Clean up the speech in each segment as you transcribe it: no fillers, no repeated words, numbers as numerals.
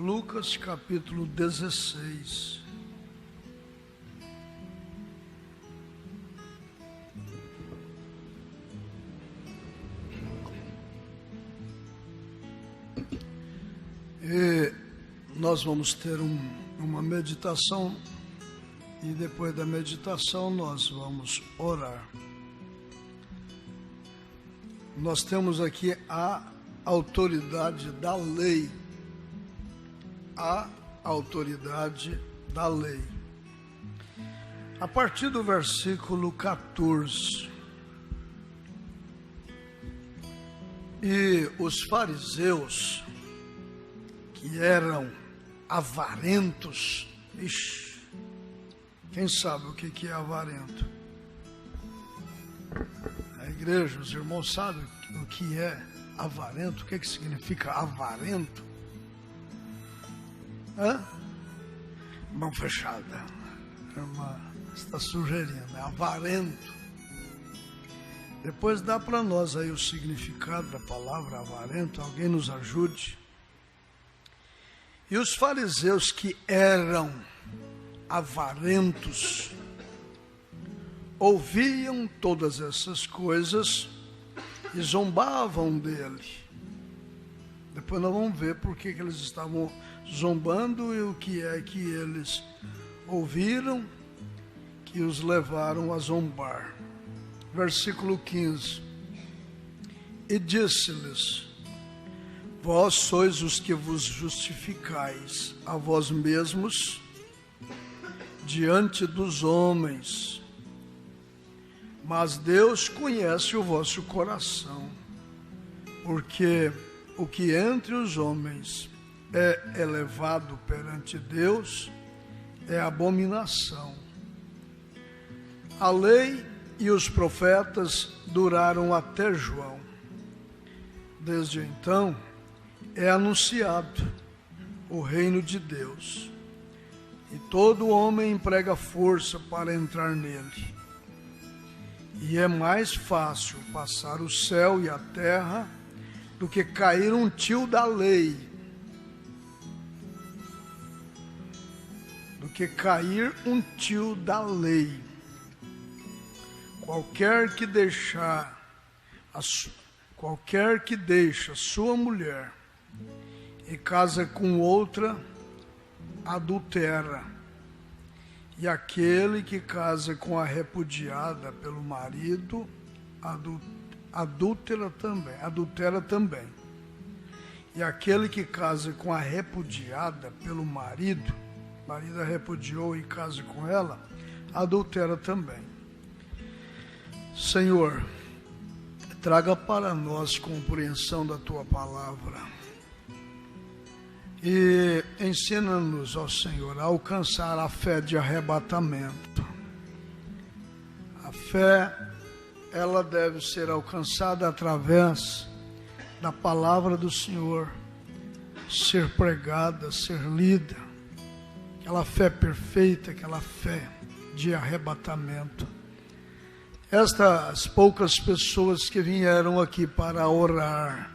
Lucas capítulo 16. E nós vamos ter uma meditação e depois da meditação nós vamos orar. Nós temos aqui a autoridade da lei. A autoridade da lei. A partir do versículo 14. E os fariseus, que eram avarentos, quem sabe o que é avarento? A igreja, os irmãos sabem o que é avarento? O que significa avarento? Mão fechada. Está sugerindo, é avarento. Depois dá para nós aí o significado da palavra avarento, alguém nos ajude. E os fariseus que eram avarentos ouviam todas essas coisas e zombavam dele. Depois nós vamos ver por que eles estavam zombando e o que é que eles ouviram que os levaram a zombar. Versículo 15. E disse-lhes: vós sois os que vos justificais a vós mesmos diante dos homens, mas Deus conhece o vosso coração, porque o que entre os homens é elevado perante Deus é abominação. A lei e os profetas duraram até João. Desde então é anunciado o reino de Deus, e todo homem emprega força para entrar nele. E é mais fácil passar o céu e a terra do que cair um tio da lei. Do que cair um tio da lei. Qualquer que deixe a sua mulher e casa com outra, adultera. E aquele que casa com a repudiada pelo marido, adultera também. E aquele que casa com a repudiada pelo marido a repudiou e casa com ela, adultera também. Senhor, traga para nós compreensão da Tua palavra. E ensina-nos, ó Senhor, a alcançar a fé de arrebatamento. A fé, ela deve ser alcançada através da palavra do Senhor, ser pregada, ser lida. Aquela fé perfeita, aquela fé de arrebatamento. Estas poucas pessoas que vieram aqui para orar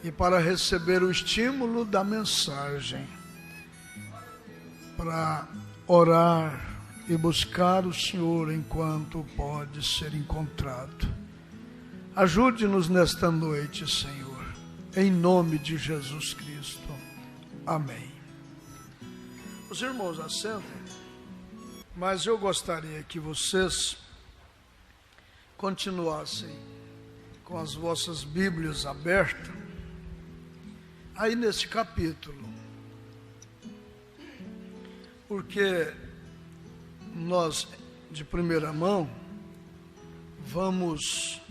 e para receber o estímulo da mensagem, para orar e buscar o Senhor enquanto pode ser encontrado. Ajude-nos nesta noite, Senhor, em nome de Jesus Cristo. Amém. Os irmãos assentem, mas eu gostaria que vocês continuassem com as vossas Bíblias abertas, aí nesse capítulo, porque nós, de primeira mão, vamos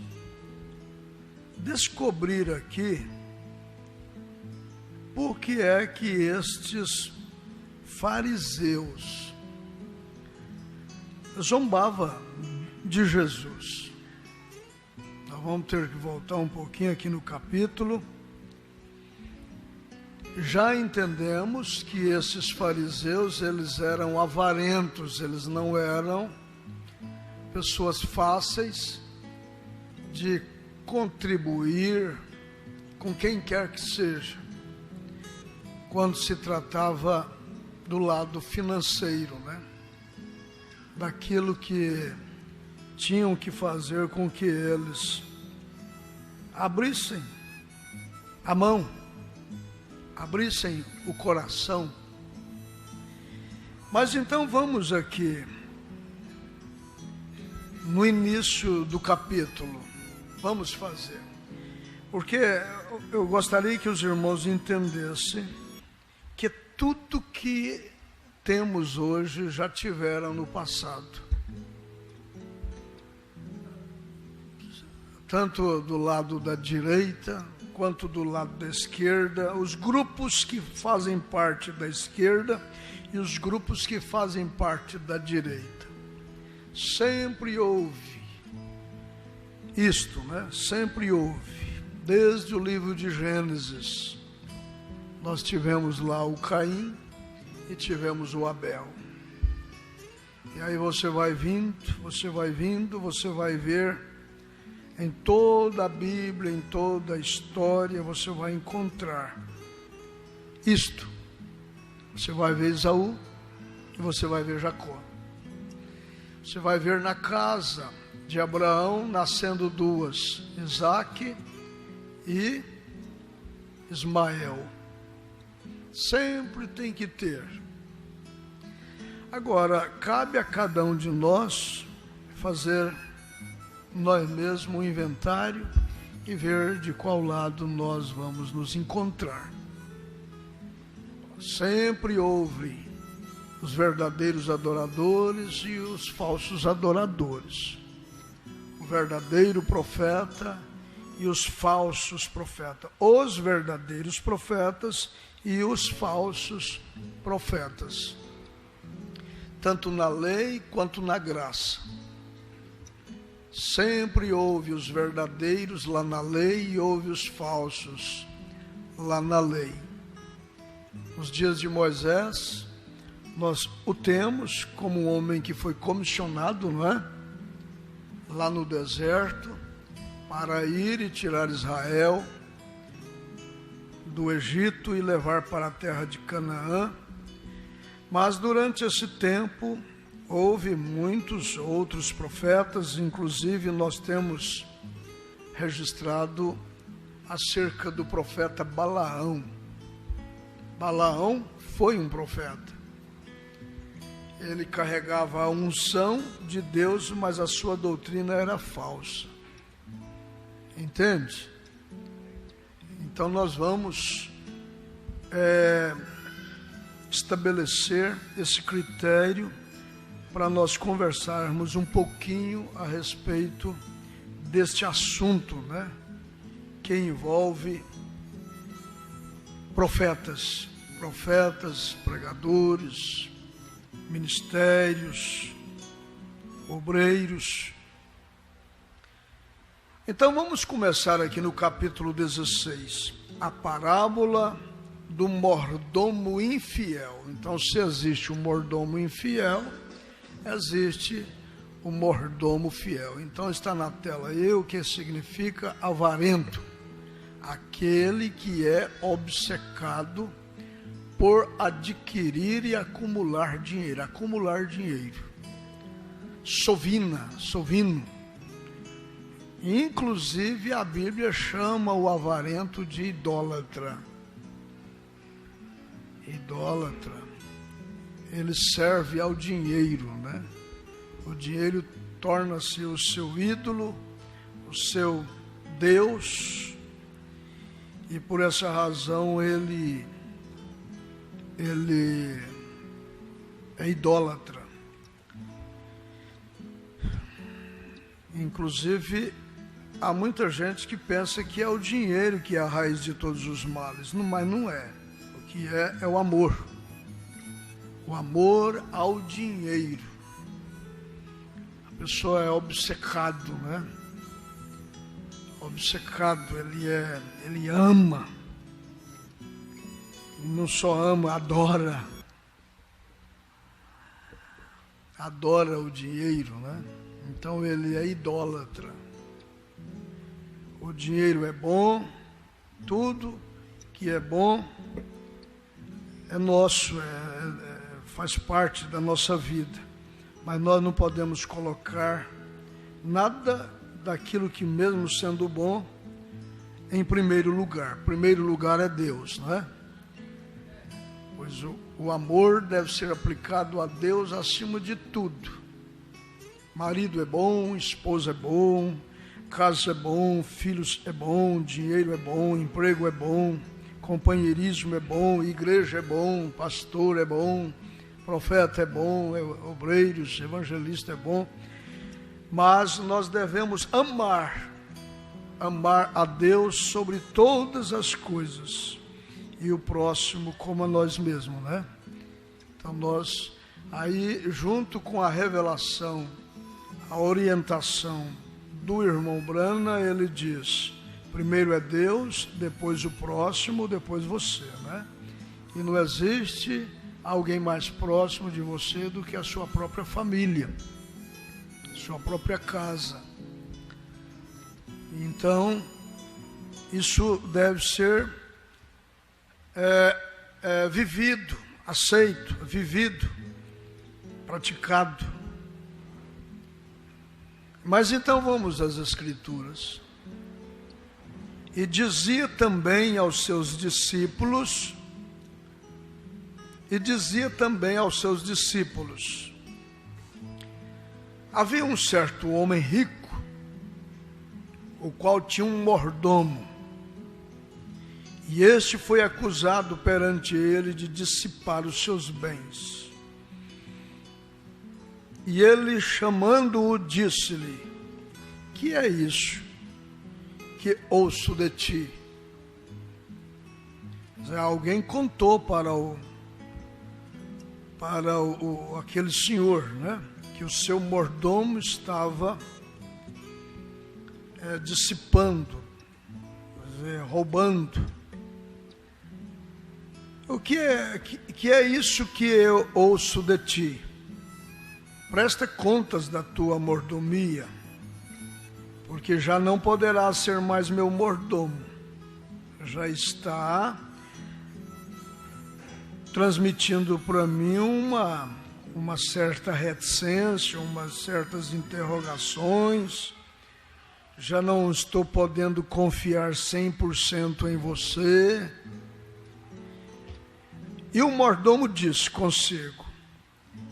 descobrir aqui por que é que estes fariseus zombavam de Jesus. Nós vamos ter que voltar um pouquinho aqui no capítulo. Já entendemos que esses fariseus, eles eram avarentos, eles não eram pessoas fáceis de contribuir com quem quer que seja, quando se tratava do lado financeiro, né? Daquilo que tinham que fazer com que eles abrissem a mão, abrissem o coração. Mas então vamos aqui no início do capítulo, vamos fazer, porque eu gostaria que os irmãos entendessem que tudo que temos hoje já tiveram no passado, tanto do lado da direita quanto do lado da esquerda, os grupos que fazem parte da esquerda e os grupos que fazem parte da direita. Sempre houve isto, né? Sempre houve. Desde o livro de Gênesis, nós tivemos lá o Caim e tivemos o Abel. E aí você vai vindo, você vai ver em toda a Bíblia, em toda a história, você vai encontrar isto. Você vai ver Esaú e você vai ver Jacó. Você vai ver na casa de Abraão nascendo duas, Isaque e Ismael. Sempre tem que ter. Agora, cabe a cada um de nós fazer nós mesmos um inventário e ver de qual lado nós vamos nos encontrar. Sempre houve os verdadeiros adoradores e os falsos adoradores, o verdadeiro profeta e os falsos profetas, os verdadeiros profetas e os falsos profetas, tanto na lei quanto na graça. Sempre houve os verdadeiros lá na lei e houve os falsos lá na lei. Nos dias de Moisés, nós o temos como um homem que foi comissionado, não é? Lá no deserto, para ir e tirar Israel do Egito e levar para a terra de Canaã. Mas durante esse tempo, houve muitos outros profetas, inclusive nós temos registrado acerca do profeta Balaão. Balaão foi um profeta. Ele carregava a unção de Deus, mas a sua doutrina era falsa. Entende? Então nós vamos estabelecer esse critério para nós conversarmos um pouquinho a respeito deste assunto, né? Que envolve profetas, pregadores, ministérios, obreiros. Então vamos começar aqui no capítulo 16, a parábola do mordomo infiel. Então, se existe um mordomo infiel, existe o mordomo fiel. Então está na tela aí o que significa avarento, aquele que é obcecado por adquirir e acumular dinheiro. Sovino. Inclusive a Bíblia chama o avarento de idólatra. Ele serve ao dinheiro, né? O dinheiro torna-se o seu ídolo, o seu Deus, e por essa razão ele é idólatra. Inclusive, há muita gente que pensa que é o dinheiro que é a raiz de todos os males, mas não é. O que é o amor. O amor ao dinheiro. A pessoa é obcecado, né? Obcecado, ele ama. E não só ama, adora. Adora o dinheiro, né? Então ele é idólatra. O dinheiro é bom, tudo que é bom é nosso, faz parte da nossa vida, mas nós não podemos colocar nada daquilo que, mesmo sendo bom, em primeiro lugar. Primeiro lugar é Deus, não é? Pois o amor deve ser aplicado a Deus acima de tudo. Marido é bom, esposa é bom, casa é bom, filhos é bom, dinheiro é bom, emprego é bom, companheirismo é bom, igreja é bom, pastor é bom, profeta é bom, obreiros, evangelista é bom. Mas nós devemos amar a Deus sobre todas as coisas e o próximo como a nós mesmos, né? Então nós, aí junto com a revelação, a orientação do irmão Brana, ele diz, primeiro é Deus, depois o próximo, depois você, né? E não existe alguém mais próximo de você do que a sua própria família, sua própria casa. Então, isso deve ser vivido, aceito, vivido, praticado. Mas então vamos às Escrituras. E dizia também aos seus discípulos, havia um certo homem rico, o qual tinha um mordomo, e este foi acusado perante ele de dissipar os seus bens. E ele, chamando-o, disse-lhe, que é isso que ouço de ti? Alguém contou para aquele senhor, né, que o seu mordomo estava dissipando, roubando. O que é isso que eu ouço de ti? Presta contas da tua mordomia, porque já não poderá ser mais meu mordomo. Já está transmitindo para mim uma certa reticência, umas certas interrogações. Já não estou podendo confiar 100% em você. E o mordomo disse consigo,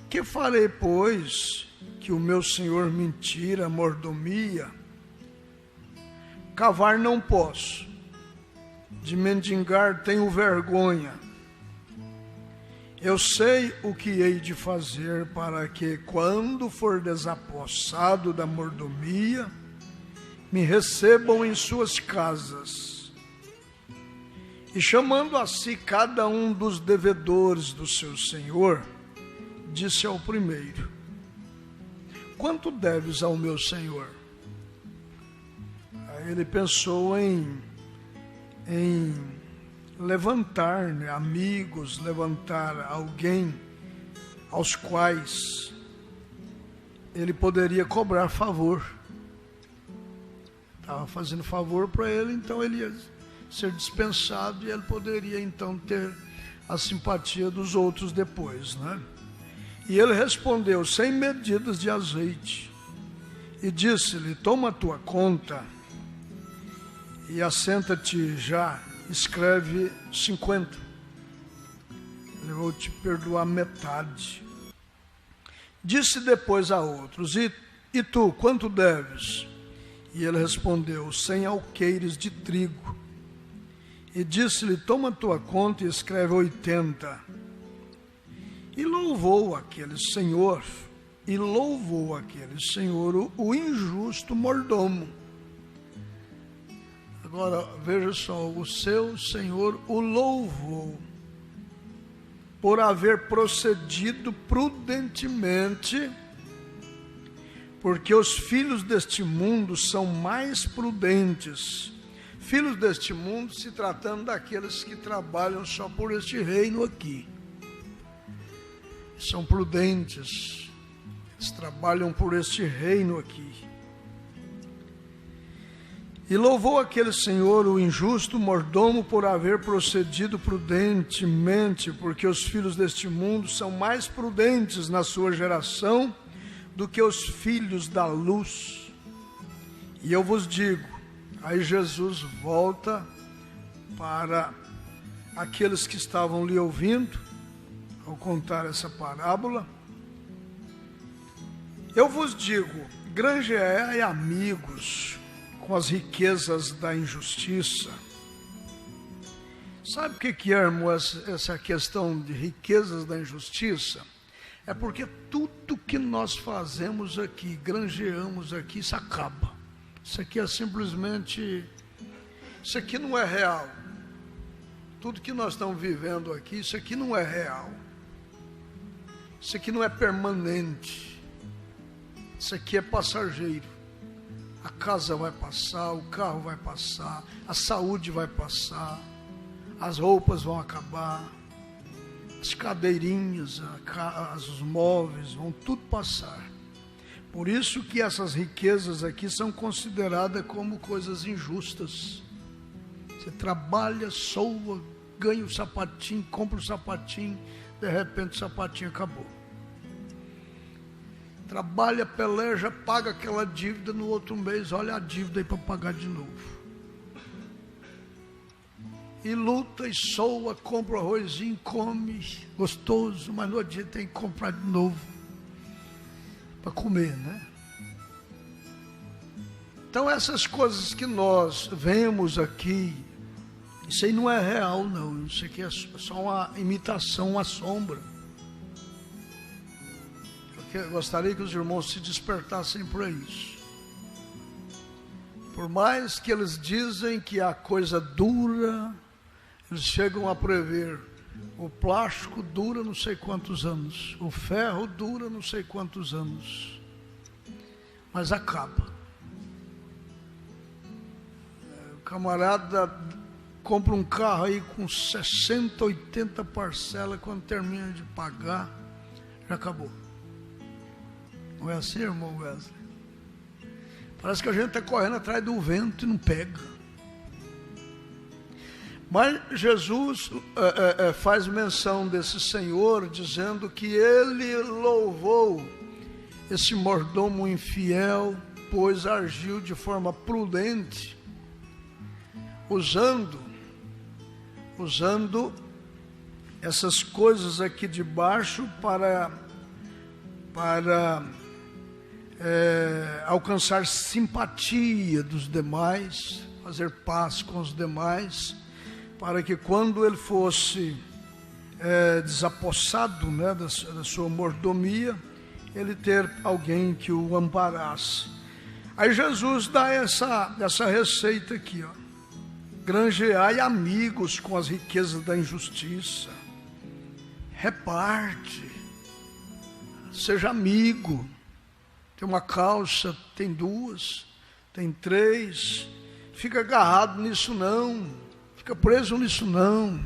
que farei, pois, que o meu senhor me tira a mordomia? Cavar não posso, de mendigar tenho vergonha. Eu sei o que hei de fazer para que, quando for desapossado da mordomia, me recebam em suas casas. E chamando a si cada um dos devedores do seu senhor, disse ao primeiro, quanto deves ao meu senhor? Aí ele pensou em levantar, né, amigos, levantar alguém aos quais ele poderia cobrar favor. Estava fazendo favor para ele, então ele ia ser dispensado e ele poderia então ter a simpatia dos outros depois, né? E ele respondeu, 100 medidas de azeite, e disse-lhe, toma a tua conta e assenta-te já, escreve 50, eu vou te perdoar metade. Disse depois a outros, e tu, quanto deves? E ele respondeu, 100 alqueires de trigo. E disse-lhe, toma a tua conta e escreve 80. E louvou aquele senhor, o injusto mordomo. Agora, veja só, o seu senhor o louvou por haver procedido prudentemente, porque os filhos deste mundo são mais prudentes. Filhos deste mundo se tratando daqueles que trabalham só por este reino aqui. São prudentes, eles trabalham por este reino aqui. E louvou aquele senhor, o injusto mordomo, por haver procedido prudentemente, porque os filhos deste mundo são mais prudentes na sua geração do que os filhos da luz. E eu vos digo, aí Jesus volta para aqueles que estavam lhe ouvindo, ao contar essa parábola. Eu vos digo, granjeai amigos com as riquezas da injustiça. Sabe o que é, irmão, essa questão de riquezas da injustiça? É porque tudo que nós fazemos aqui, granjeamos aqui, isso acaba. Isso aqui é simplesmente, isso aqui não é real. Tudo que nós estamos vivendo aqui, isso aqui não é real. Isso aqui não é permanente. Isso aqui é passageiro. A casa vai passar, o carro vai passar, a saúde vai passar, as roupas vão acabar, as cadeirinhas, os móveis vão tudo passar. Por isso que essas riquezas aqui são consideradas como coisas injustas. Você trabalha, soa, ganha o sapatinho, compra o sapatinho, de repente o sapatinho acabou. Trabalha, peleja, paga aquela dívida, no outro mês, olha a dívida aí para pagar de novo. E luta e soa, compra o arrozinho, come, gostoso, mas no outro dia tem que comprar de novo para comer, né? Então essas coisas que nós vemos aqui, isso aí não é real não, isso aqui é só uma imitação, uma sombra. Eu gostaria que os irmãos se despertassem para isso. Por mais que eles dizem que a coisa dura, eles chegam a prever, o plástico dura não sei quantos anos, o ferro dura não sei quantos anos, mas acaba. O camarada compra um carro aí com 60, 80 parcelas, quando termina de pagar, já acabou. Não é assim, irmão Wesley? Parece que a gente está correndo atrás do vento e não pega. Mas Jesus faz menção desse Senhor, dizendo que ele louvou esse mordomo infiel, pois agiu de forma prudente, usando essas coisas aqui de baixo para alcançar simpatia dos demais, fazer paz com os demais, para que quando ele fosse desapossado, né, da sua mordomia, ele ter alguém que o amparasse. Aí Jesus dá essa receita aqui, ó: granjeai amigos com as riquezas da injustiça, reparte, seja amigo. Tem uma calça, tem duas, tem três, fica agarrado nisso não, fica preso nisso não.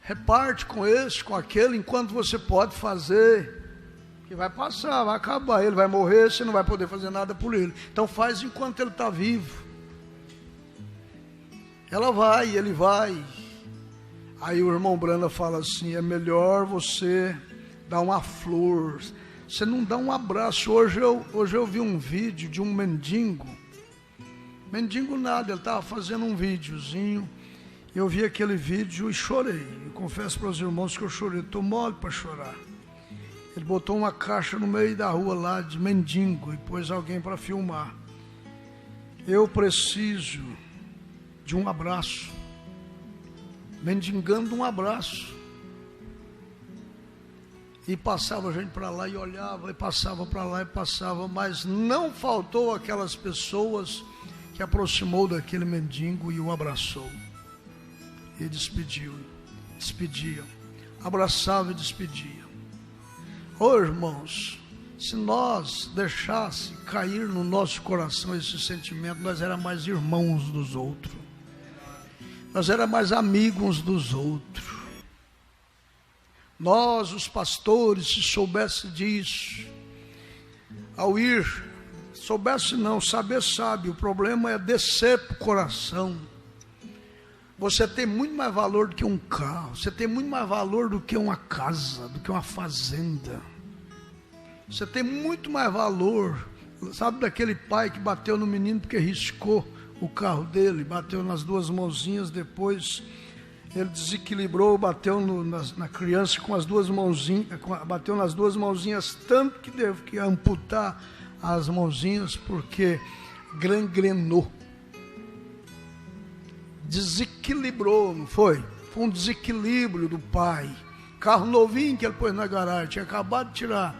Reparte com esse, com aquele, enquanto você pode fazer, que vai passar, vai acabar, ele vai morrer, você não vai poder fazer nada por ele. Então faz enquanto ele está vivo. Ela vai, ele vai. Aí o irmão Branda fala assim: é melhor você dar uma flor, você não dá um abraço. Hoje eu vi um vídeo de um mendigo nada, ele estava fazendo um videozinho, eu vi aquele vídeo e chorei. Eu confesso para os irmãos que eu chorei, estou mole para chorar. Ele botou uma caixa no meio da rua lá de mendigo e pôs alguém para filmar. Eu preciso de um abraço, mendigando um abraço. E passava gente para lá e olhava, e passava para lá e passava, mas não faltou aquelas pessoas que aproximou daquele mendigo e o abraçou. E despediam, abraçava e despedia. Ô irmãos, se nós deixasse cair no nosso coração esse sentimento, nós éramos mais irmãos dos outros, nós éramos mais amigos uns dos outros. Nós, os pastores, se soubesse disso, ao ir soubesse não, saber sabe, o problema é descer para o coração. Você tem muito mais valor do que um carro, você tem muito mais valor do que uma casa, do que uma fazenda. Você tem muito mais valor, sabe daquele pai que bateu no menino porque riscou o carro dele, bateu nas duas mãozinhas, depois ele desequilibrou, bateu na criança com as duas mãozinhas, bateu nas duas mãozinhas tanto que teve que amputar as mãozinhas porque gangrenou. Desequilibrou, não foi? Foi um desequilíbrio do pai. Carro novinho que ele pôs na garagem, tinha acabado de tirar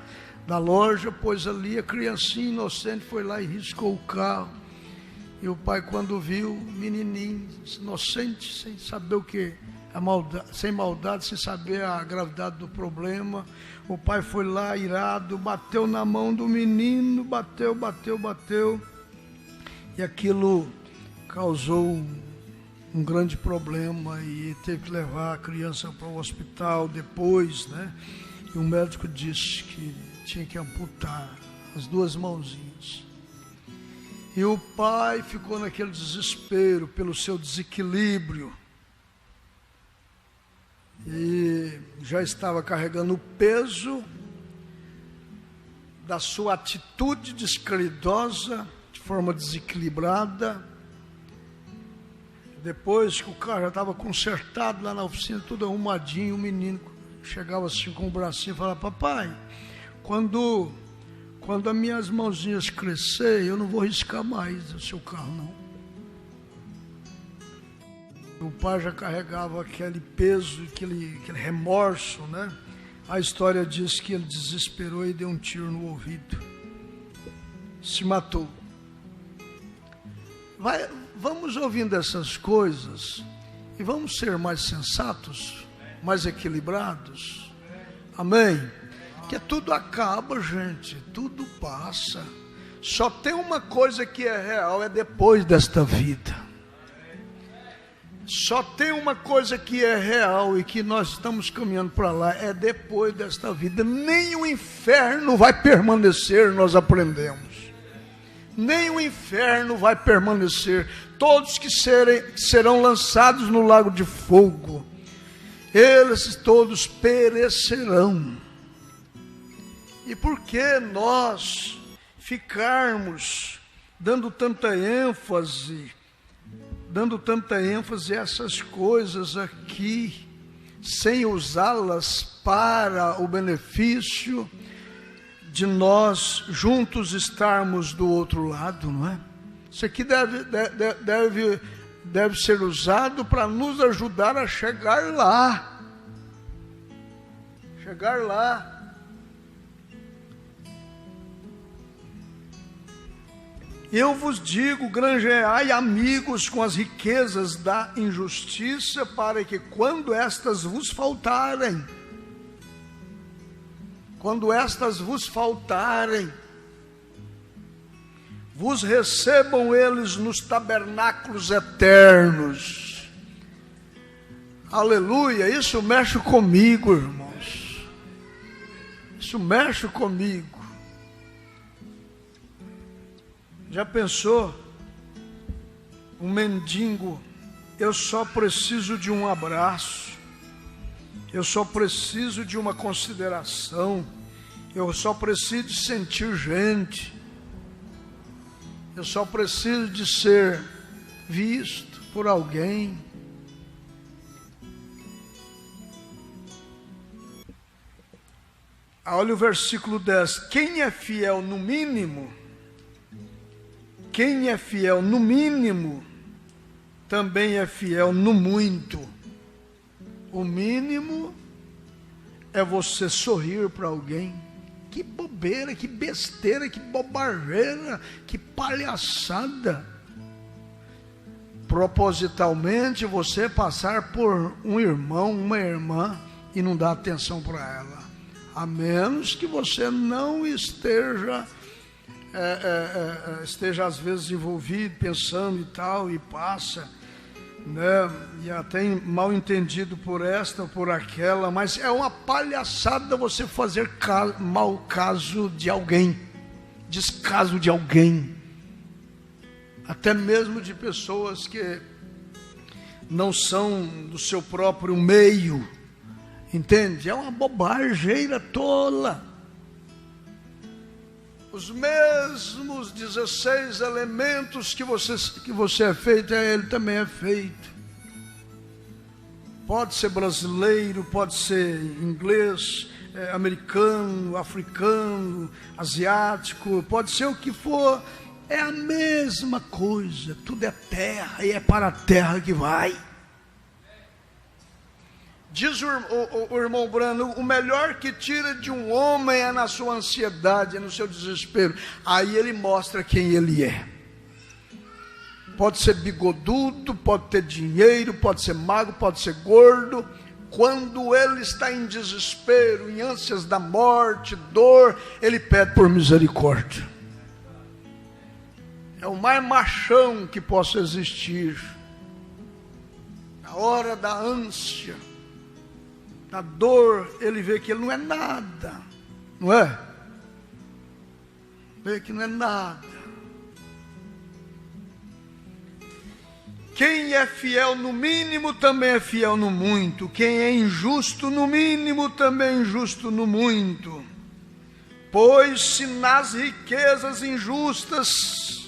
da loja, pôs ali, a criancinha inocente foi lá e riscou o carro. E o pai, quando viu, menininho, inocente, sem saber o que, sem maldade, sem saber a gravidade do problema, o pai foi lá, irado, bateu na mão do menino, bateu, e aquilo causou um grande problema, e teve que levar a criança para o hospital depois, né? E o médico disse que tinha que amputar as duas mãozinhas. E o pai ficou naquele desespero pelo seu desequilíbrio. E já estava carregando o peso da sua atitude descaridosa, de forma desequilibrada. Depois que o carro já estava consertado lá na oficina, tudo arrumadinho, o menino chegava assim com o bracinho e falava: papai, quando as minhas mãozinhas crescer, eu não vou riscar mais o seu carro, não. O pai já carregava aquele peso, aquele remorso, né? A história diz que ele desesperou e deu um tiro no ouvido. Se matou. Vamos ouvindo essas coisas e vamos ser mais sensatos, mais equilibrados. Amém? Que tudo acaba, gente, tudo passa. Só tem uma coisa que é real, é depois desta vida. Só tem uma coisa que é real e que nós estamos caminhando para lá, é depois desta vida. Nem o inferno vai permanecer, nós aprendemos. Nem o inferno vai permanecer. Todos que serão lançados no lago de fogo, eles todos perecerão. E por que nós ficarmos dando tanta ênfase a essas coisas aqui, sem usá-las para o benefício de nós juntos estarmos do outro lado, não é? Isso aqui deve ser usado para nos ajudar a chegar lá. Chegar lá. Eu vos digo, granjeai amigos com as riquezas da injustiça, para que quando estas vos faltarem, vos recebam eles nos tabernáculos eternos. Aleluia, isso mexe comigo, irmãos. Isso mexe comigo. Já pensou? Um mendigo, eu só preciso de um abraço, eu só preciso de uma consideração, eu só preciso de sentir gente, eu só preciso de ser visto por alguém. Olha o versículo 10. Quem é fiel no mínimo, também é fiel no muito. O mínimo é você sorrir para alguém. Que bobeira, que besteira, que bobageira, que palhaçada. Propositalmente você passar por um irmão, uma irmã e não dar atenção para ela. A menos que você não esteja às vezes envolvido, pensando e tal, e passa, né? E até mal entendido por esta ou por aquela, mas é uma palhaçada você fazer mau caso de alguém, descaso de alguém, até mesmo de pessoas que não são do seu próprio meio, entende? É uma bobageira tola. Os mesmos 16 elementos que você é feito, ele também é feito. Pode ser brasileiro, pode ser inglês, americano, africano, asiático, pode ser o que for, é a mesma coisa, tudo é terra e é para a terra que vai. Diz o irmão Brando, o melhor que tira de um homem é na sua ansiedade, é no seu desespero. Aí ele mostra quem ele é. Pode ser bigodudo, pode ter dinheiro, pode ser magro, pode ser gordo. Quando ele está em desespero, em ânsias da morte, dor, ele pede por misericórdia. É o mais machão que possa existir. Na hora da ânsia, da dor, ele vê que ele não é nada, não é? Vê que não é nada. Quem é fiel no mínimo também é fiel no muito. Quem é injusto no mínimo também é injusto no muito. Pois se nas riquezas injustas,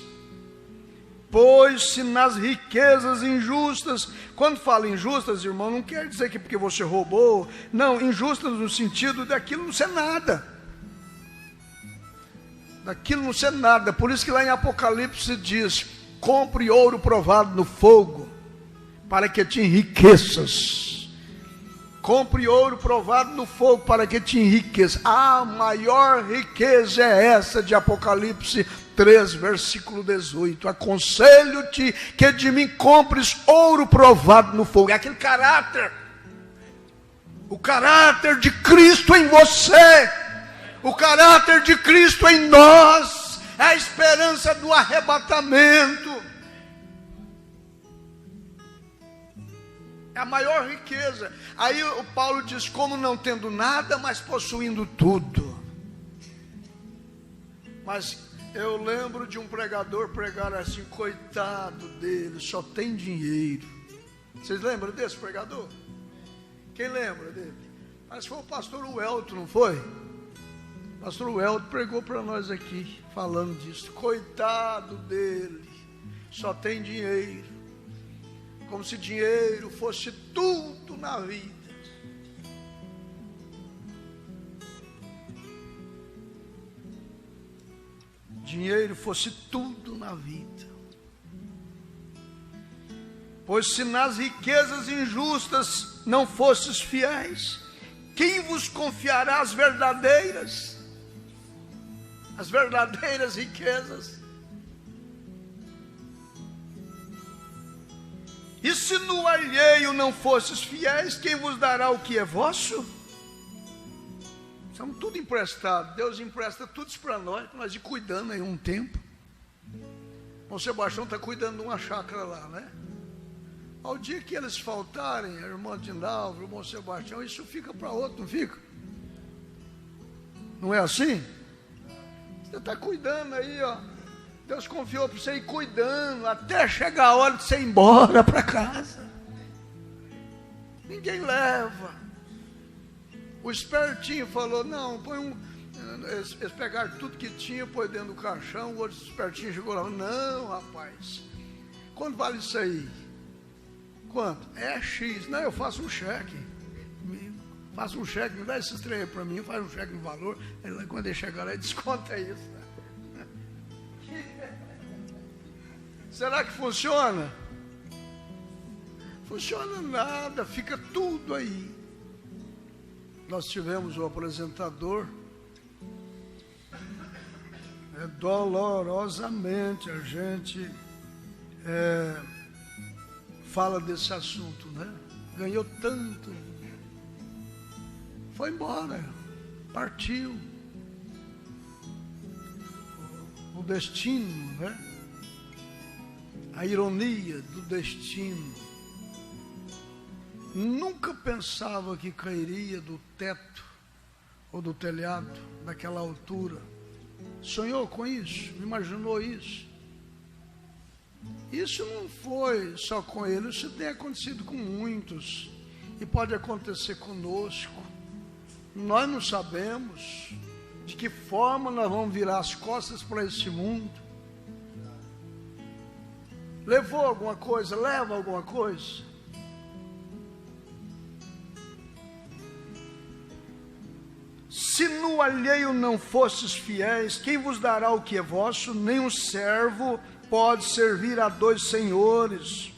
quando fala injustas, irmão, não quer dizer que porque você roubou, não, injustas no sentido daquilo não ser nada. Daquilo não ser nada. Por isso que lá em Apocalipse diz: compre ouro provado no fogo, para que te enriqueças. Compre ouro provado no fogo, para que te enriqueça. A maior riqueza é essa de Apocalipse 3, versículo 18. Aconselho-te que de mim compres ouro provado no fogo. É aquele caráter, o caráter de Cristo em você, o caráter de Cristo em nós. É a esperança do arrebatamento. É a maior riqueza. Aí o Paulo diz: como não tendo nada, mas possuindo tudo. Mas eu lembro de um pregador pregar assim: coitado dele, só tem dinheiro. Vocês lembram desse pregador? Quem lembra dele? Mas foi o pastor Welton, não foi? O pastor Welton pregou para nós aqui, falando disso. Coitado dele, só tem dinheiro. Como se dinheiro fosse tudo na vida. Dinheiro fosse tudo na vida. Pois se nas riquezas injustas não fosses fiéis, quem vos confiará as verdadeiras riquezas? E se no alheio não fosses fiéis, quem vos dará o que é vosso? Estamos tudo emprestado. Deus empresta tudo isso para nós ir cuidando aí um tempo. O irmão Sebastião está cuidando de uma chácara lá, né? Ao dia que eles faltarem, a irmã Dinalva, o irmão Sebastião, isso fica para outro, não fica? Não é assim? Você está cuidando aí, ó. Deus confiou para você ir cuidando até chegar a hora de você ir embora para casa. Ninguém leva. O espertinho falou: não, põe eles pegaram tudo que tinha, põe dentro do caixão. O outro espertinho chegou lá: não, rapaz, quanto vale isso aí? Quanto? É X. Não, eu faço um cheque. Faço um cheque, me dá esses três aí para mim, faz um cheque no valor. Aí, quando ele chegar lá, ele desconta isso. Será que funciona? Funciona nada, fica tudo aí. Nós tivemos o apresentador, dolorosamente a gente fala desse assunto, né? Ganhou tanto, foi embora, partiu. O destino, né? A ironia do destino. Nunca pensava que cairia do teto ou do telhado daquela altura. sonhou com isso, imaginou isso. Isso não foi só com ele, isso tem acontecido com muitos e pode acontecer conosco. Nós não sabemos de que forma nós vamos virar as costas para esse mundo. Levou alguma coisa? Leva alguma coisa? Se no alheio não fostes fiéis, quem vos dará o que é vosso? Nem um servo pode servir a dois senhores,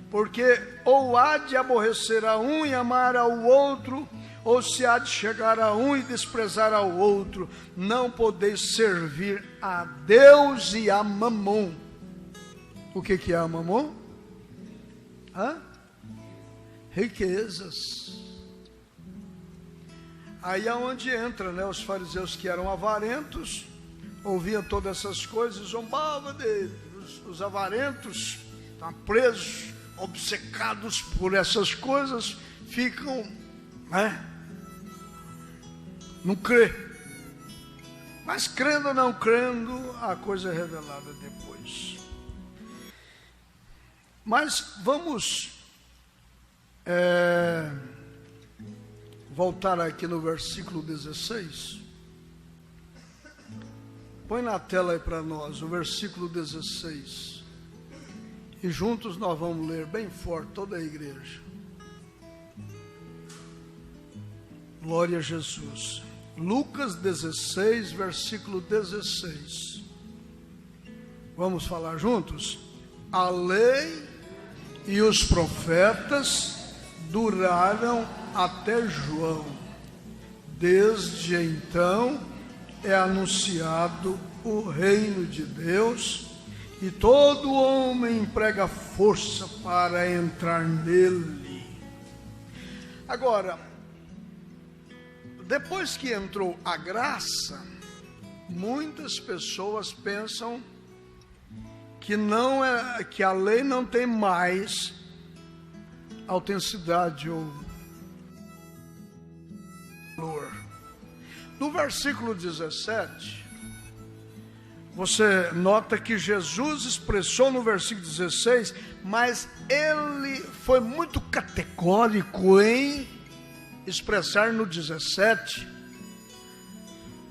porque ou há de aborrecer a um e amar ao outro, ou se há de chegar a um e desprezar ao outro. Não podeis servir a Deus e a Mamon. O que é a Mamon? Riquezas. Aí é onde entra, né, os fariseus que eram avarentos, ouviam todas essas coisas e zombavam dele. Os avarentos estão presos, obcecados por essas coisas, ficam, não crê. Mas crendo ou não crendo, a coisa é revelada depois. Mas vamos voltar aqui no versículo 16. Põe na tela aí para nós o versículo 16. E juntos nós vamos ler bem forte, toda a igreja. Glória a Jesus. Lucas 16, versículo 16. Vamos falar juntos? A lei e os profetas duraram até João. Desde então é anunciado o reino de Deus, e todo homem emprega força para entrar nele. Agora, depois que entrou a graça, muitas pessoas pensam que a lei não tem mais autenticidade ou valor. No versículo 17, você nota que Jesus expressou no versículo 16, mas ele foi muito categórico em expressar no 17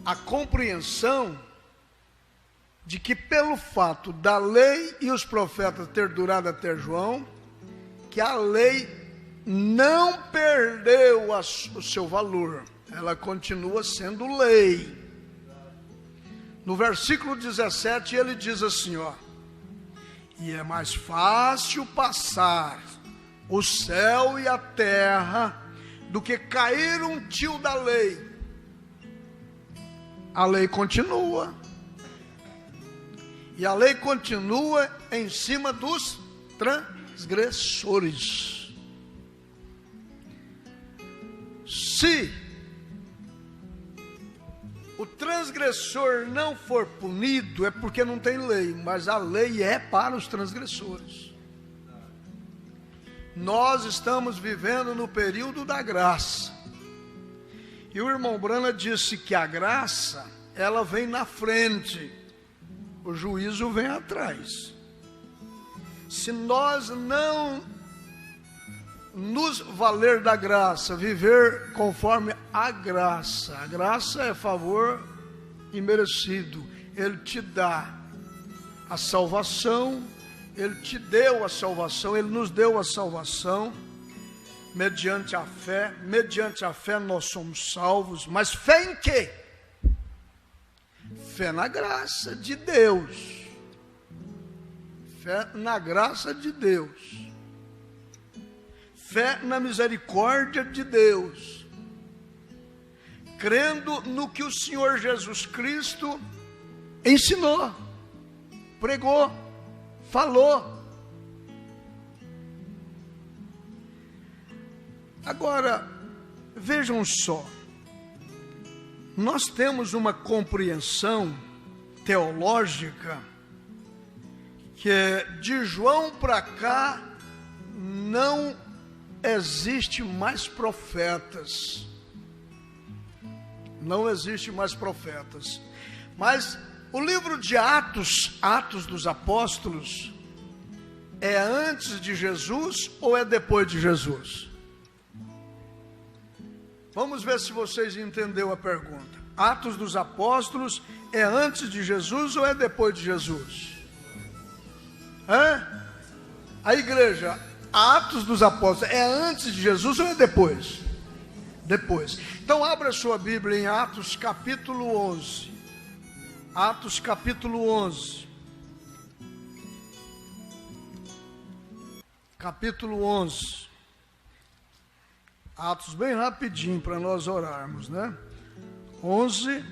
a compreensão de que pelo fato da lei e os profetas ter durado até João, que a lei não perdeu o seu valor, ela continua sendo lei. No versículo 17 ele diz assim, e é mais fácil passar o céu e a terra do que cair um tio da lei. A lei continua. E a lei continua em cima dos transgressores. Se o transgressor não for punido, é porque não tem lei, mas a lei é para os transgressores. Nós estamos vivendo no período da graça. E o irmão Brana disse que a graça, ela vem na frente, o juízo vem atrás. Se nós não nos valer da graça, viver conforme a graça é favor imerecido. Ele te dá a salvação, ele te deu a salvação, ele nos deu a salvação mediante a fé nós somos salvos, mas fé em quê? Fé na graça de Deus, fé na graça de Deus, fé na misericórdia de Deus, crendo no que o Senhor Jesus Cristo ensinou, pregou, falou. Agora, vejam só, nós temos uma compreensão teológica que de João para cá não existe mais profetas. Não existe mais profetas. Mas o livro de Atos, Atos dos Apóstolos, é antes de Jesus ou é depois de Jesus? Vamos ver se vocês entenderam a pergunta. Atos dos Apóstolos é antes de Jesus ou é depois de Jesus? A igreja, Atos dos Apóstolos, é antes de Jesus ou é depois? Depois. Então abra sua Bíblia em Atos capítulo 11. Atos capítulo 11. Capítulo 11. Atos bem rapidinho para nós orarmos, né? 11.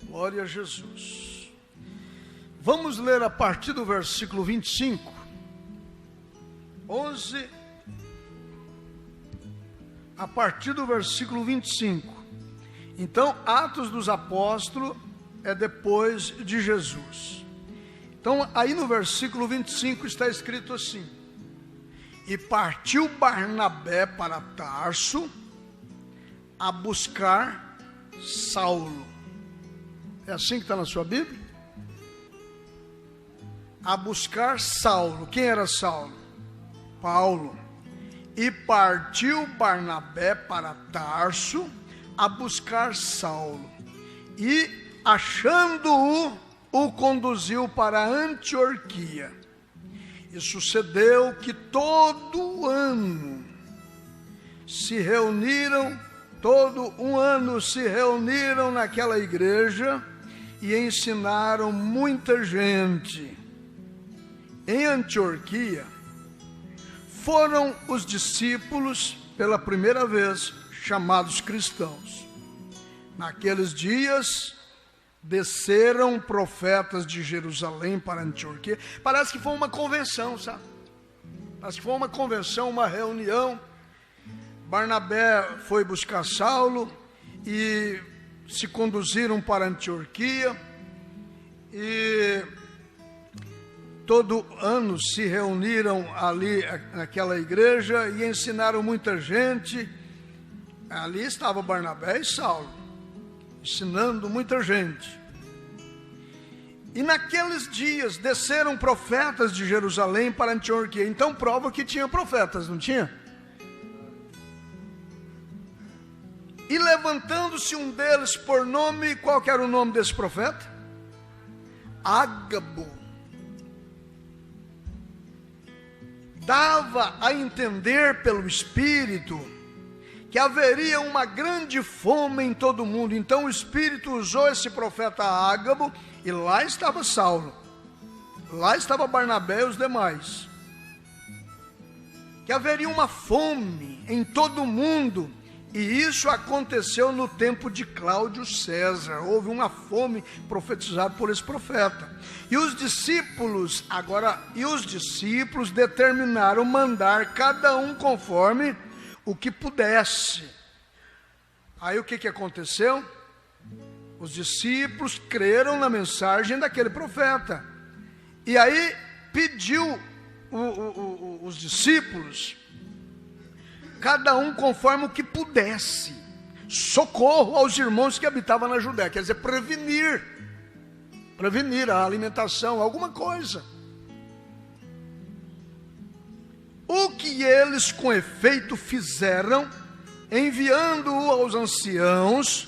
Glória a Jesus. Vamos ler a partir do versículo 25. 11. A partir do versículo 25. Então, Atos dos Apóstolos é depois de Jesus. Então, aí no versículo 25 está escrito assim: e partiu Barnabé para Tarso a buscar Saulo. É assim que está na sua Bíblia? A buscar Saulo. Quem era Saulo? Paulo. E partiu Barnabé para Tarso a buscar Saulo. E, achando-o, o conduziu para Antioquia. E sucedeu que todo ano se reuniram, todo um ano se reuniram naquela igreja e ensinaram muita gente. Em Antioquia foram os discípulos pela primeira vez chamados cristãos. Naqueles dias desceram profetas de Jerusalém para Antioquia. Parece que foi uma convenção, sabe? Parece que foi uma convenção, uma reunião. Barnabé foi buscar Saulo e se conduziram para Antioquia. E todo ano se reuniram ali naquela igreja e ensinaram muita gente. Ali estava Barnabé e Saulo, ensinando muita gente. E naqueles dias desceram profetas de Jerusalém para Antioquia. Então prova que tinha profetas, não tinha? E levantando-se um deles por nome, qual que era o nome desse profeta? Ágabo. Dava a entender pelo Espírito que haveria uma grande fome em todo o mundo. Então o Espírito usou esse profeta Ágabo, e lá estava Saulo, lá estava Barnabé e os demais. Que haveria uma fome em todo o mundo, e isso aconteceu no tempo de Cláudio César. Houve uma fome profetizada por esse profeta. E os discípulos determinaram mandar cada um conforme o que pudesse. Aí o que aconteceu? Os discípulos creram na mensagem daquele profeta. E aí pediu os discípulos, cada um conforme o que pudesse, socorro aos irmãos que habitavam na Judéia. Quer dizer, prevenir a alimentação, alguma coisa. O que eles com efeito fizeram, enviando-o aos anciãos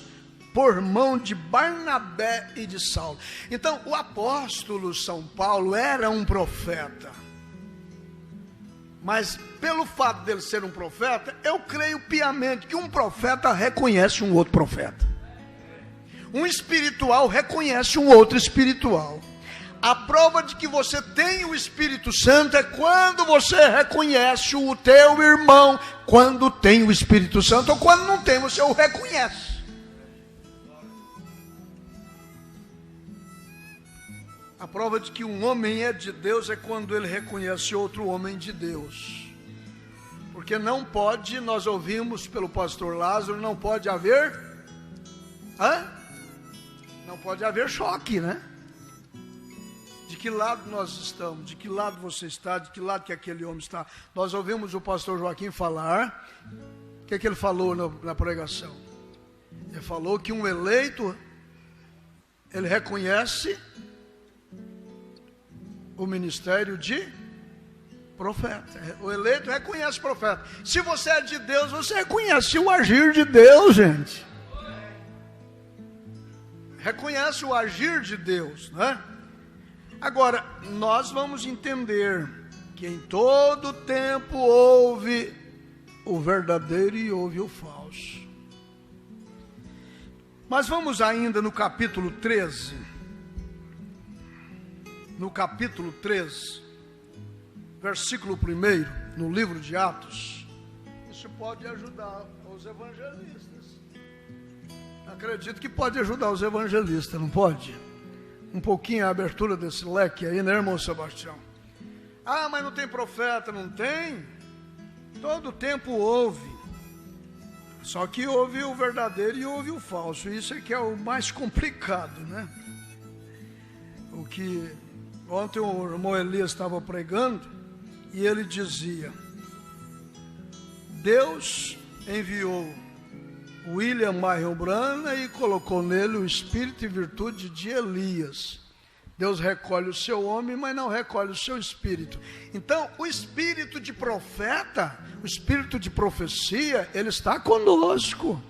por mão de Barnabé e de Saulo. Então o apóstolo São Paulo era um profeta, mas pelo fato dele ser um profeta, eu creio piamente que um profeta reconhece um outro profeta, um espiritual reconhece um outro espiritual. A prova de que você tem o Espírito Santo é quando você reconhece o teu irmão, quando tem o Espírito Santo, ou quando não tem, você o reconhece. A prova de que um homem é de Deus é quando ele reconhece outro homem de Deus. Porque não pode, nós ouvimos pelo pastor Lázaro, não pode haver, não pode haver choque, né? De que lado nós estamos, de que lado você está, de que lado que aquele homem está. Nós ouvimos o pastor Joaquim falar, o que ele falou na pregação? Ele falou que um eleito, ele reconhece o ministério de profeta. O eleito reconhece o profeta. Se você é de Deus, você reconhece o agir de Deus, gente. Reconhece o agir de Deus, né? Agora, nós vamos entender que em todo tempo houve o verdadeiro e houve o falso. Mas vamos ainda no capítulo 13. No capítulo 13, versículo 1, no livro de Atos. Isso pode ajudar os evangelistas. Acredito que pode ajudar os evangelistas, não pode? Um pouquinho a abertura desse leque aí, né, irmão Sebastião? Ah, mas não tem profeta, não tem? Todo tempo houve. Só que houve o verdadeiro e houve o falso. Isso é que é o mais complicado, né? O que ontem o irmão Elias estava pregando e ele dizia: Deus enviou William Marion Branham e colocou nele o espírito e virtude de Elias. Deus recolhe o seu homem, mas não recolhe o seu espírito. Então, o espírito de profeta, o espírito de profecia, ele está conosco.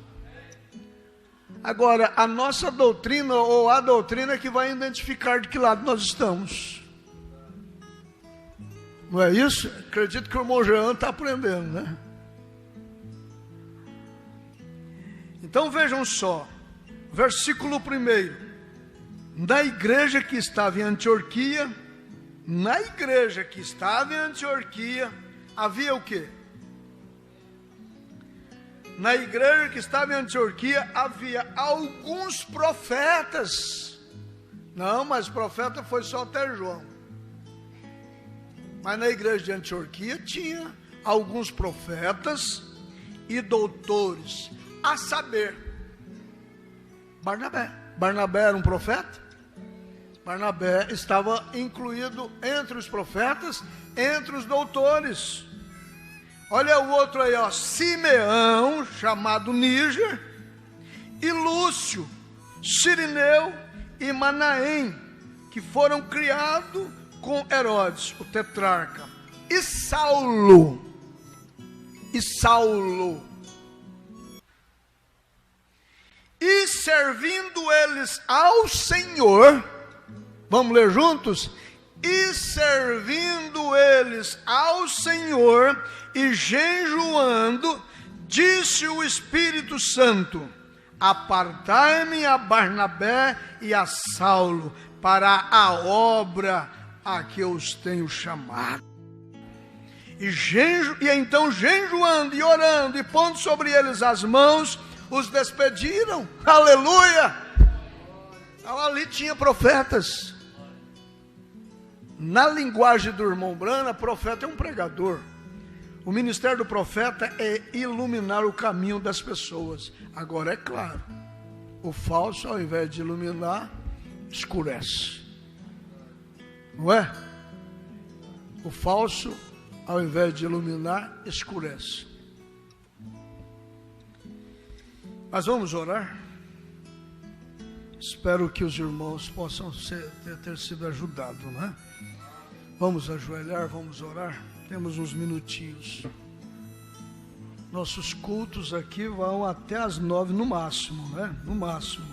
Agora, a nossa doutrina, ou a doutrina que vai identificar de que lado nós estamos. Não é isso? Acredito que o irmão Jean está aprendendo, né? Então vejam só, versículo 1. Na igreja que estava em Antioquia, havia o quê? Na igreja que estava em Antioquia havia alguns profetas. Não, mas profeta foi só até João. Mas na igreja de Antioquia tinha alguns profetas e doutores, a saber, Barnabé. Barnabé era um profeta? Barnabé estava incluído entre os profetas, entre os doutores. Olha o outro aí, ó, Simeão, chamado Níger, e Lúcio, Cirineu e Manaém, que foram criados com Herodes, o tetrarca. E Saulo. E servindo eles ao Senhor, vamos ler juntos? E servindo eles ao Senhor e jejuando, disse o Espírito Santo: apartai-me a Barnabé e a Saulo para a obra a que eu os tenho chamado. E então jejuando e orando e pondo sobre eles as mãos, os despediram. Aleluia! Então, ali tinha profetas. Na linguagem do irmão Branham, profeta é um pregador. O ministério do profeta é iluminar o caminho das pessoas. Agora é claro, o falso, ao invés de iluminar, escurece. Não é? O falso, ao invés de iluminar, escurece. Mas vamos orar. Espero que os irmãos possam ter sido ajudados, né? Vamos ajoelhar, vamos orar. Temos uns minutinhos. Nossos cultos aqui vão até as 9 no máximo, né? No máximo.